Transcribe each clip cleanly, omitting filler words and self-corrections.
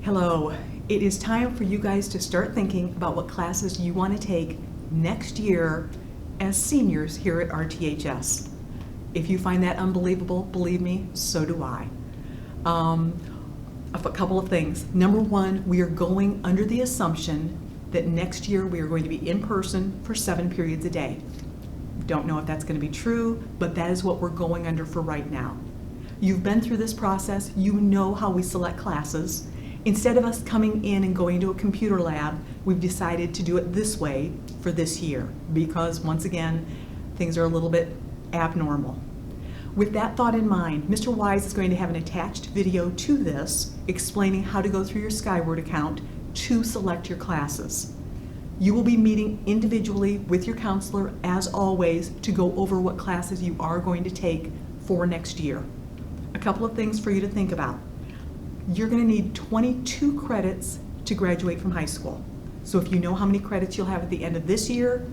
Hello. It is time for you guys to start thinking about what classes you want to take next year as seniors here at RTHS. If you find that unbelievable, believe me, so do I. A couple of things. Number one, we are going under the assumption that next year we are going to be in person for 7 periods a day. Don't know if that's going to be true, but that is what we're going under for right now. You've been through this process, you know how we select classes. Instead of us coming in and going to a computer lab, we've decided to do it this way for this year because, once again, things are a little bit abnormal. With that thought in mind, Mr. Wise is going to have an attached video to this explaining how to go through your Skyward account to select your classes. You will be meeting individually with your counselor, as always, to go over what classes you are going to take for next year. A couple of things for you to think about. You're going to need 22 credits to graduate from high school. So if you know how many credits you'll have at the end of this year,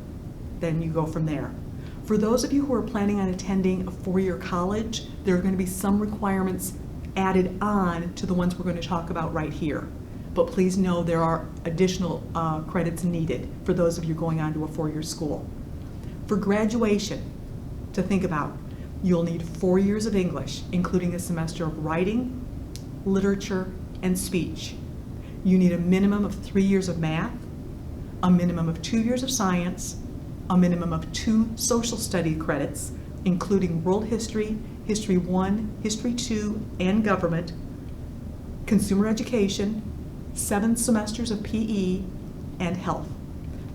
then you go from there. For those of you who are planning on attending a 4-year college, there are going to be some requirements added on to the ones we're going to talk about right here. But please know there are additional credits needed for those of you going on to a 4-year school. For graduation, to think about, you'll need 4 years of English, including a semester of writing, literature, and speech. You need a minimum of 3 years of math, a minimum of 2 years of science, a minimum of 2 social study credits, including world history, history 1, history 2, and government, consumer education, 7 semesters of PE, and health.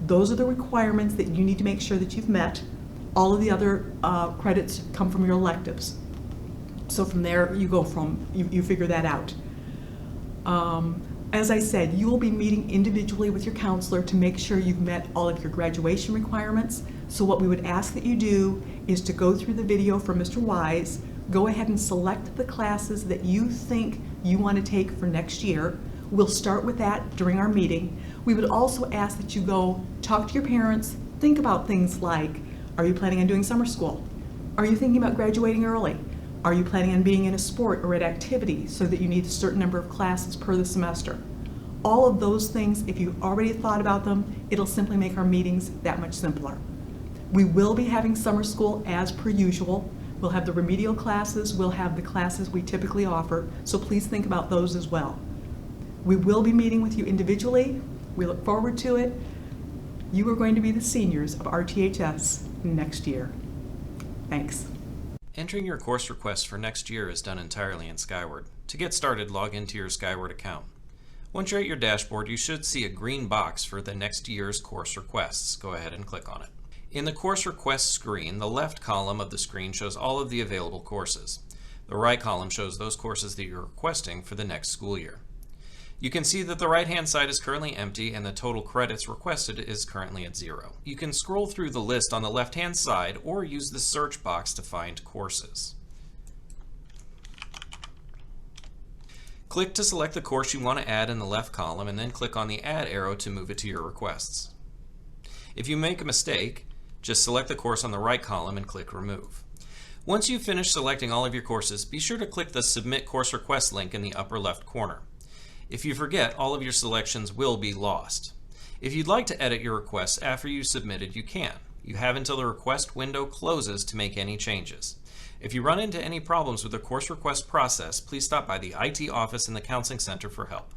Those are the requirements that you need to make sure that you've met. All of the other credits come from your electives. So from there, you figure that out. As I said, you will be meeting individually with your counselor to make sure you've met all of your graduation requirements. So what we would ask that you do is to go through the video from Mr. Wise, go ahead and select the classes that you think you want to take for next year. We'll start with that during our meeting. We would also ask that you go talk to your parents, think about things like, are you planning on doing summer school? Are you thinking about graduating early? Are you planning on being in a sport or at activity so that you need a certain number of classes per the semester? All of those things, if you've already thought about them, it'll simply make our meetings that much simpler. We will be having summer school as per usual. We'll have the remedial classes, we'll have the classes we typically offer, so please think about those as well. We will be meeting with you individually. We look forward to it. You are going to be the seniors of RTHS next year. Thanks. Entering your course requests for next year is done entirely in Skyward. To get started, log into your Skyward account. Once you're at your dashboard, you should see a green box for the next year's course requests. Go ahead and click on it. In the course requests screen, the left column of the screen shows all of the available courses. The right column shows those courses that you're requesting for the next school year. You can see that the right-hand side is currently empty and the total credits requested is currently at 0. You can scroll through the list on the left-hand side or use the search box to find courses. Click to select the course you want to add in the left column and then click on the Add arrow to move it to your requests. If you make a mistake, just select the course on the right column and click Remove. Once you've finished selecting all of your courses, be sure to click the Submit Course Request link in the upper left corner. If you forget, all of your selections will be lost. If you'd like to edit your requests after you've submitted, you can. You have until the request window closes to make any changes. If you run into any problems with the course request process, please stop by the IT office in the Counseling Center for help.